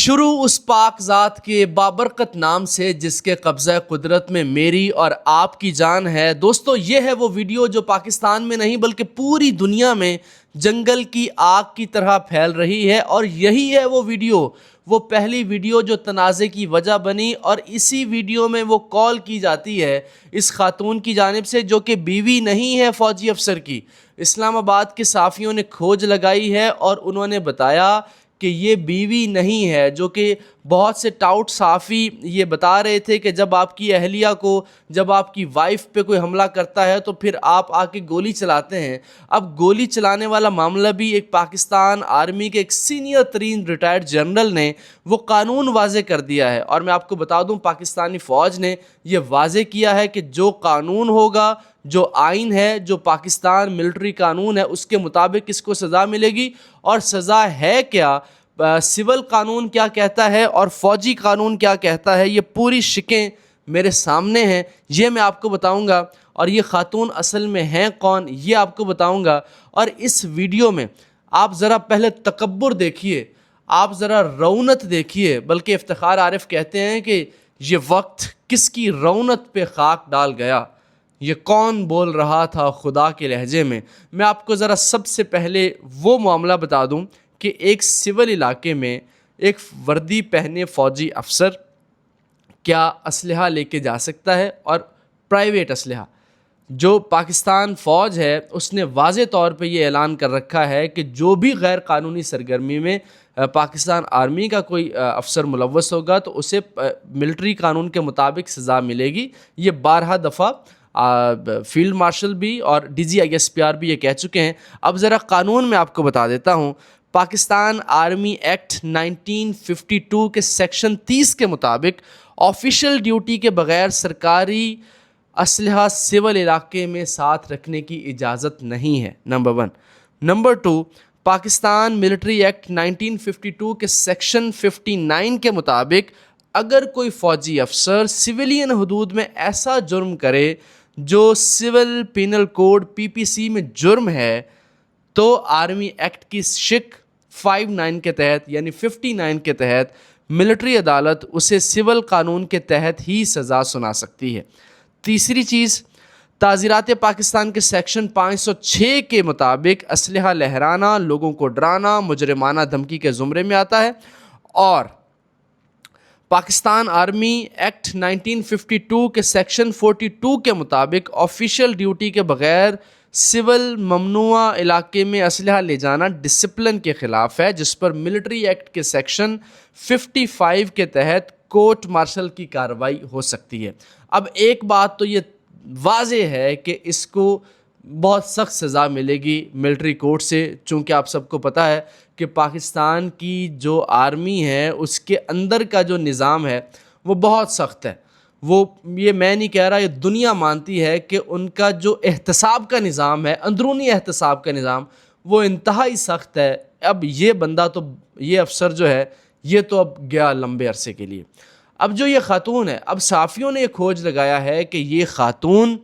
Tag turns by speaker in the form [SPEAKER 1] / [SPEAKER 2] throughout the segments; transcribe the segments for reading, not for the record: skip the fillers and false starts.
[SPEAKER 1] شروع اس پاک ذات کے بابرکت نام سے جس کے قبضہ قدرت میں میری اور آپ کی جان ہے۔ دوستو، یہ ہے وہ ویڈیو جو پاکستان میں نہیں بلکہ پوری دنیا میں جنگل کی آگ کی طرح پھیل رہی ہے، اور یہی ہے وہ ویڈیو، وہ پہلی ویڈیو جو تنازع کی وجہ بنی، اور اسی ویڈیو میں وہ کال کی جاتی ہے اس خاتون کی جانب سے جو کہ بیوی نہیں ہے فوجی افسر کی۔ اسلام آباد کے صحافیوں نے کھوج لگائی ہے اور انہوں نے بتایا کہ یہ بیوی نہیں ہے، جو کہ بہت سے ٹاؤٹ صحافی یہ بتا رہے تھے کہ جب آپ کی اہلیہ کو، جب آپ کی وائف پہ کوئی حملہ کرتا ہے تو پھر آپ آ کے گولی چلاتے ہیں۔ اب گولی چلانے والا معاملہ بھی ایک پاکستان آرمی کے ایک سینئر ترین ریٹائرڈ جنرل نے وہ قانون واضح کر دیا ہے، اور میں آپ کو بتا دوں پاکستانی فوج نے یہ واضح کیا ہے کہ جو قانون ہوگا، جو آئین ہے، جو پاکستان ملٹری قانون ہے، اس کے مطابق اس کو سزا ملے گی۔ اور سزا ہے کیا، سول قانون کیا کہتا ہے اور فوجی قانون کیا کہتا ہے، یہ پوری شکیں میرے سامنے ہیں، یہ میں آپ کو بتاؤں گا، اور یہ خاتون اصل میں ہیں کون یہ آپ کو بتاؤں گا۔ اور اس ویڈیو میں آپ ذرا پہلے تکبر دیکھیے، آپ ذرا رونت دیکھیے، بلکہ افتخار عارف کہتے ہیں کہ یہ وقت کس کی رونت پہ خاک ڈال گیا، یہ کون بول رہا تھا خدا کے لہجے میں۔ میں آپ کو ذرا سب سے پہلے وہ معاملہ بتا دوں کہ ایک سول علاقے میں ایک وردی پہنے فوجی افسر کیا اسلحہ لے کے جا سکتا ہے، اور پرائیویٹ اسلحہ۔ جو پاکستان فوج ہے اس نے واضح طور پہ یہ اعلان کر رکھا ہے کہ جو بھی غیر قانونی سرگرمی میں پاکستان آرمی کا کوئی افسر ملوث ہوگا تو اسے ملٹری قانون کے مطابق سزا ملے گی۔ یہ 12 دفعہ فیلڈ مارشل بھی اور D G I S P R بھی یہ کہہ چکے ہیں۔ اب ذرا قانون میں آپ کو بتا دیتا ہوں۔ پاکستان آرمی ایکٹ 1952 کے سیکشن 30 کے مطابق آفیشیل ڈیوٹی کے بغیر سرکاری اسلحہ سول علاقے میں ساتھ رکھنے کی اجازت نہیں ہے، number 1۔ Number 2، Pakistan military act 1952 کے سیکشن 59 کے مطابق اگر کوئی فوجی افسر سویلین حدود میں ایسا جرم کرے جو سول پینل کوڈ PPC میں جرم ہے، تو آرمی ایکٹ کی شک 59 کے تحت یعنی 59 کے تحت ملٹری عدالت اسے سول قانون کے تحت ہی سزا سنا سکتی ہے۔ تیسری چیز، تعزیرات پاکستان کے سیکشن 506 کے مطابق اسلحہ لہرانا لوگوں کو ڈرانا مجرمانہ دھمکی کے زمرے میں آتا ہے، اور پاکستان آرمی ایکٹ 1952 کے سیکشن 42 کے مطابق آفیشیل ڈیوٹی کے بغیر سول ممنوعہ علاقے میں اسلحہ لے جانا ڈسپلن کے خلاف ہے، جس پر ملٹری ایکٹ کے سیکشن 55 کے تحت کورٹ مارشل کی کارروائی ہو سکتی ہے۔ اب ایک بات تو یہ واضح ہے کہ اس کو بہت سخت سزا ملے گی ملٹری کورٹ سے، چونکہ آپ سب کو پتہ ہے کہ پاکستان کی جو آرمی ہے اس کے اندر کا جو نظام ہے وہ بہت سخت ہے۔ وہ یہ میں نہیں کہہ رہا، یہ دنیا مانتی ہے کہ ان کا جو احتساب کا نظام ہے، اندرونی احتساب کا نظام، وہ انتہائی سخت ہے۔ اب یہ بندہ تو، یہ افسر جو ہے، یہ تو اب گیا لمبے عرصے کے لیے۔ اب جو یہ خاتون ہے، اب صحافیوں نے یہ کھوج لگایا ہے کہ یہ خاتون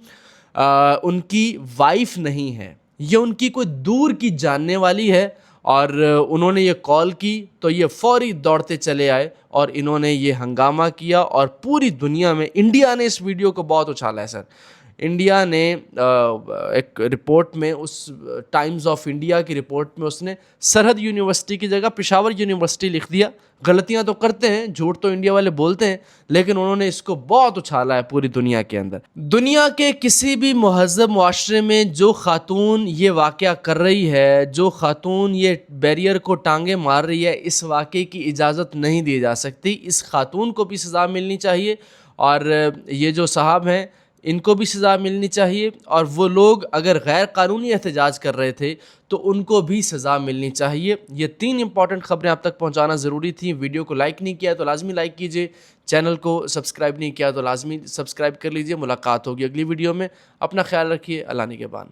[SPEAKER 1] ان کی وائف نہیں ہے، یہ ان کی کوئی دور کی جاننے والی ہے، اور انہوں نے یہ کال کی تو یہ فوری دوڑتے چلے آئے اور انہوں نے یہ ہنگامہ کیا، اور پوری دنیا میں انڈیا نے اس ویڈیو کو بہت اچھالا ہے سر۔ انڈیا نے ایک رپورٹ میں، اس ٹائمز آف انڈیا کی رپورٹ میں اس نے سرحد یونیورسٹی کی جگہ پشاور یونیورسٹی لکھ دیا۔ غلطیاں تو کرتے ہیں، جھوٹ تو انڈیا والے بولتے ہیں، لیکن انہوں نے اس کو بہت اچھالا ہے پوری دنیا کے اندر۔ دنیا کے کسی بھی مہذب معاشرے میں جو خاتون یہ واقعہ کر رہی ہے، جو خاتون یہ بیریئر کو ٹانگیں مار رہی ہے، اس واقعے کی اجازت نہیں دی جا سکتی۔ اس خاتون کو بھی سزا ملنی چاہیے، اور یہ جو صاحب ہیں ان کو بھی سزا ملنی چاہیے، اور وہ لوگ اگر غیر قانونی احتجاج کر رہے تھے تو ان کو بھی سزا ملنی چاہیے۔ یہ 3 امپورٹنٹ خبریں آپ تک پہنچانا ضروری تھیں۔ ویڈیو کو لائک نہیں کیا تو لازمی لائک کیجئے، چینل کو سبسکرائب نہیں کیا تو لازمی سبسکرائب کر لیجئے۔ ملاقات ہوگی اگلی ویڈیو میں، اپنا خیال رکھیے، اللہ نگہبان۔